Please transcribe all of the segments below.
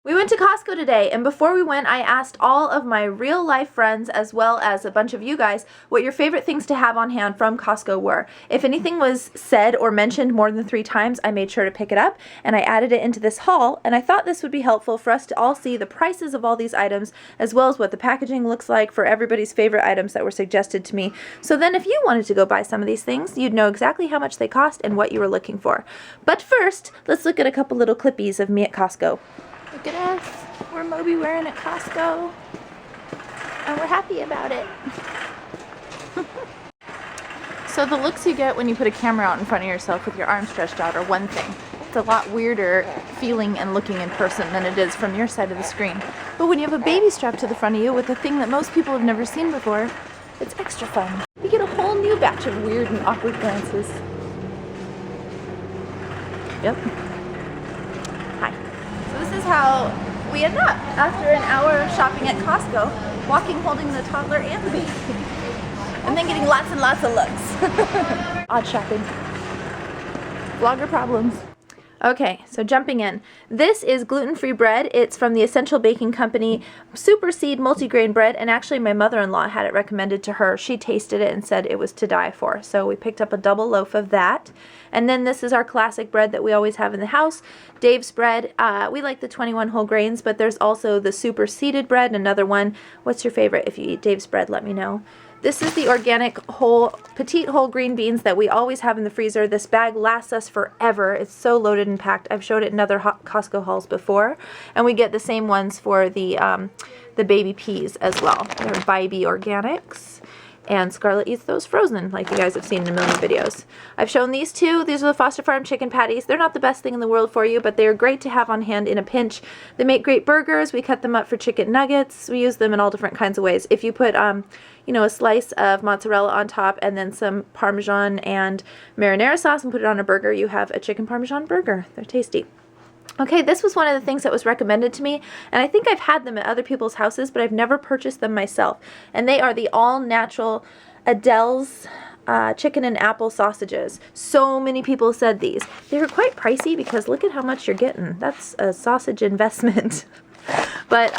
We went to Costco today, and before we went, I asked all of my real life friends, as well as a bunch of you guys, what your favorite things to have on hand from Costco were. If anything was said or mentioned more than 3 times, I made sure to pick it up, and I added it into this haul, and I thought this would be helpful for us to all see the prices of all these items, as well as what the packaging looks like for everybody's favorite items that were suggested to me. So then if you wanted to go buy some of these things, you'd know exactly how much they cost and what you were looking for. But first, let's look at a couple little clippies of me at Costco. Look at us. We're Moby wearing at Costco. And we're happy about it. So the looks you get when you put a camera out in front of yourself with your arms stretched out are one thing. It's a lot weirder feeling and looking in person than it is from your side of the screen. But when you have a baby strapped to the front of you with a thing that most people have never seen before, it's extra fun. You get a whole new batch of weird and awkward glances. Yep. Hi. So this is how we end up after an hour of shopping at Costco, walking holding the toddler and the baby, and then getting lots and lots of looks. Odd shopping. Vlogger problems. Okay, so jumping in. This is gluten-free bread. It's from the Essential Baking Company Super Seed Multigrain Bread, and actually my mother-in-law had it recommended to her. She tasted it and said it was to die for. So we picked up a double loaf of that. And then this is our classic bread that we always have in the house, Dave's bread. We like the 21 whole grains, but there's also the super seeded bread, another one. What's your favorite? If you eat Dave's bread, let me know. This is the organic petite whole green beans that we always have in the freezer. This bag lasts us forever. It's so loaded and packed. I've showed it in other Costco hauls before. And we get the same ones for the baby peas as well. They're Bibe Organics. And Scarlet eats those frozen, like you guys have seen in a million videos. I've shown these two. These are the Foster Farm chicken patties. They're not the best thing in the world for you, but they are great to have on hand in a pinch. They make great burgers. We cut them up for chicken nuggets. We use them in all different kinds of ways. If you put, you know, a slice of mozzarella on top and then some Parmesan and marinara sauce and put it on a burger, you have a chicken Parmesan burger. They're tasty. Okay, this was one of the things that was recommended to me, and I think I've had them at other people's houses, but I've never purchased them myself. And they are the all-natural Adele's chicken and apple sausages. So many people said these. They were quite pricey because look at how much you're getting. That's a sausage investment. But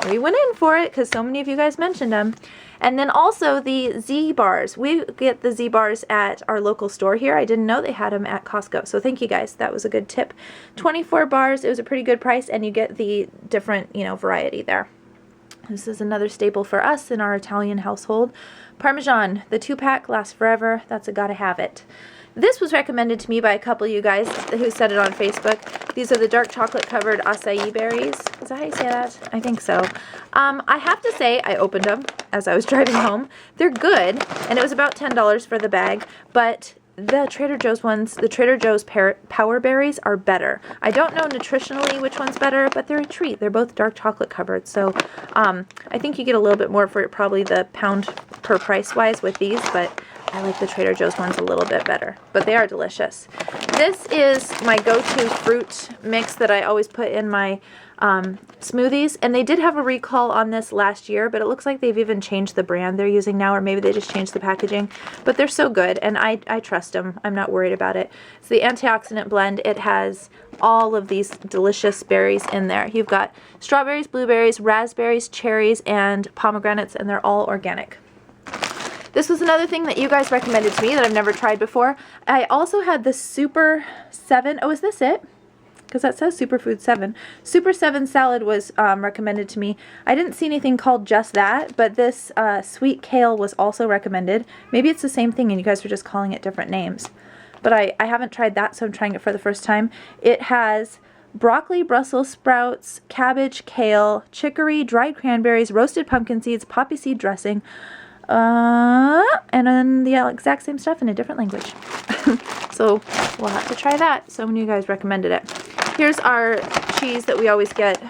we went in for it because so many of you guys mentioned them. And then also the Z bars. We get the Z bars at our local store here. I didn't know they had them at Costco. So thank you guys. That was a good tip. 24 bars. It was a pretty good price, and you get the different, you know, variety there. This is another staple for us in our Italian household. Parmesan. The 2-pack lasts forever. That's a gotta have it. This was recommended to me by a couple of you guys who said it on Facebook. These are the dark chocolate covered acai berries. Is that how you say that? I think so. I have to say, I opened them as I was driving home. They're good, and it was about $10 for the bag, but the Trader Joe's ones, the Trader Joe's Power Berries are better. I don't know nutritionally which one's better, but they're a treat. They're both dark chocolate covered, so I think you get a little bit more for probably the pound per price wise with these, but I like the Trader Joe's ones a little bit better, but they are delicious. This is my go-to fruit mix that I always put in my smoothies, and they did have a recall on this last year, but it looks like they've even changed the brand they're using now, or maybe they just changed the packaging, but they're so good, and I trust them. I'm not worried about it. It's the antioxidant blend. It has all of these delicious berries in there. You've got strawberries, blueberries, raspberries, cherries, and pomegranates, and they're all organic. This was another thing that you guys recommended to me that I've never tried before. I also had the Super 7. Oh, is this it? Because that says Superfood 7. Super 7 salad was recommended to me. I didn't see anything called just that, but this sweet kale was also recommended. Maybe it's the same thing and you guys are just calling it different names. But I haven't tried that, so I'm trying it for the first time. It has broccoli, Brussels sprouts, cabbage, kale, chicory, dried cranberries, roasted pumpkin seeds, poppy seed dressing, and then the exact same stuff in a different language. So we'll have to try that. So many of you guys recommended it. Here's our cheese that we always get,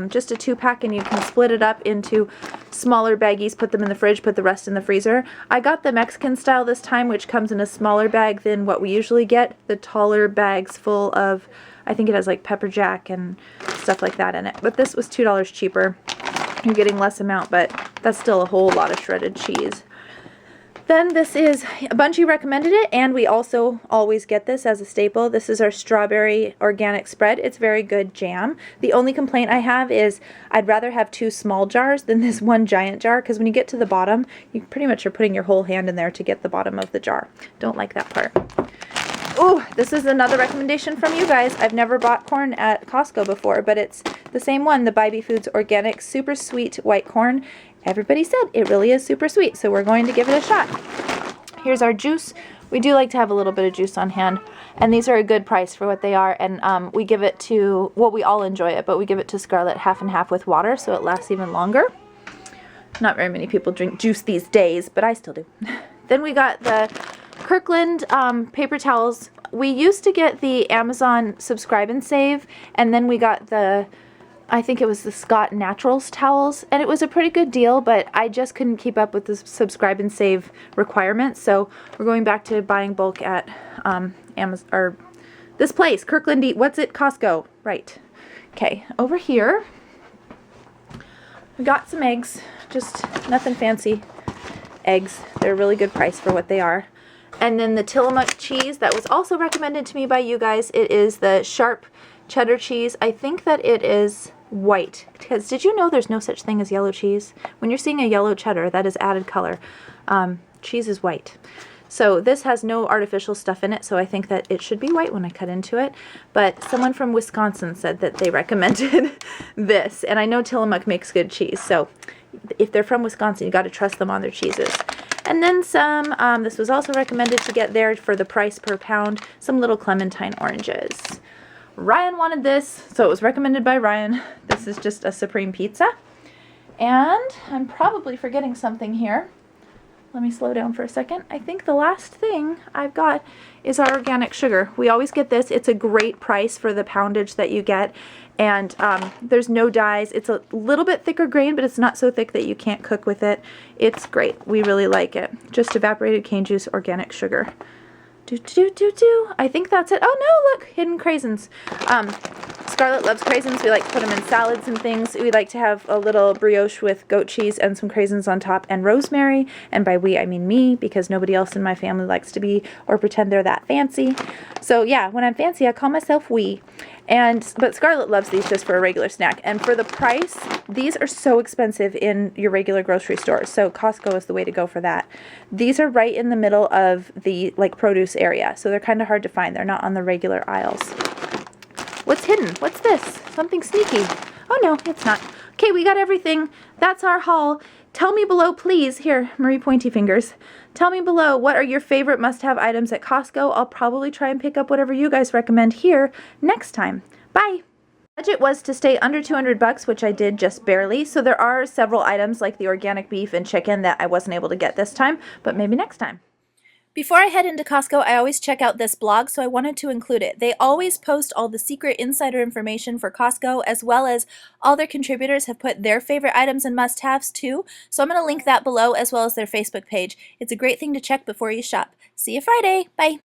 just a 2-pack, and you can split it up into smaller baggies, put them in the fridge, put the rest in the freezer. I got the Mexican style this time, which comes in a smaller bag than what we usually get. The taller bags full of, I think it has like pepper jack and stuff like that in it. But this was $2 cheaper. You're getting less amount, but that's still a whole lot of shredded cheese. Then this is, a bunch of you recommended it, and we also always get this as a staple. This is our strawberry organic spread. It's very good jam. The only complaint I have is I'd rather have 2 small jars than this 1 giant jar, because when you get to the bottom, you pretty much are putting your whole hand in there to get the bottom of the jar. Don't like that part. Oh, this is another recommendation from you guys. I've never bought corn at Costco before, but it's the same one, the Bybee Foods Organic Super Sweet White Corn. Everybody said it really is super sweet, so we're going to give it a shot. Here's our juice. We do like to have a little bit of juice on hand, and these are a good price for what they are, and we give it to, well, we all enjoy it, but we give it to Scarlet half and half with water, so it lasts even longer. Not very many people drink juice these days, but I still do. Then we got the Kirkland paper towels. We used to get the Amazon Subscribe and Save, and then we got the, I think it was the Scott Naturals towels, and it was a pretty good deal, but I just couldn't keep up with the Subscribe and Save requirements, so we're going back to buying bulk at Amazon, or this place, Kirkland, what's it, Costco, right. Okay, over here, we got some eggs, just nothing fancy. Eggs, they're a really good price for what they are. And then the Tillamook cheese that was also recommended to me by you guys. It is the sharp cheddar cheese. I think that it is white, because did you know there's no such thing as yellow cheese? When you're seeing a yellow cheddar, that is added color. Cheese is white. So this has no artificial stuff in it, so I think that it should be white when I cut into it. But someone from Wisconsin said that they recommended this, and I know Tillamook makes good cheese, so if they're from Wisconsin, you got to trust them on their cheeses. And then some, this was also recommended to get there for the price per pound, some little clementine oranges. Ryan wanted this, so it was recommended by Ryan. This is just a supreme pizza. And I'm probably forgetting something here. Let me slow down for a second. I think the last thing I've got is our organic sugar. We always get this. It's a great price for the poundage that you get. And there's no dyes. It's a little bit thicker grain, but it's not so thick that you can't cook with it. It's great. We really like it. Just evaporated cane juice, organic sugar. I think that's it. Oh no, look, hidden craisins. Scarlet loves craisins. We like to put them in salads and things. We like to have a little brioche with goat cheese and some craisins on top and rosemary. And by we, I mean me, because nobody else in my family likes to be or pretend they're that fancy. So yeah, when I'm fancy, I call myself we. But Scarlet loves these just for a regular snack. And for the price, these are so expensive in your regular grocery stores. So Costco is the way to go for that. These are right in the middle of the produce area. So they're kind of hard to find. They're not on the regular aisles. What's hidden? What's this? Something sneaky. Oh no, it's not. Okay, we got everything. That's our haul. Tell me below, please. Here, Marie Pointy Fingers. Tell me below, what are your favorite must-have items at Costco? I'll probably try and pick up whatever you guys recommend here next time. Bye! Budget was to stay under 200 bucks, which I did just barely. So there are several items like the organic beef and chicken that I wasn't able to get this time, but maybe next time. Before I head into Costco, I always check out this blog, so I wanted to include it. They always post all the secret insider information for Costco, as well as all their contributors have put their favorite items and must-haves too. So I'm going to link that below, as well as their Facebook page. It's a great thing to check before you shop. See you Friday. Bye.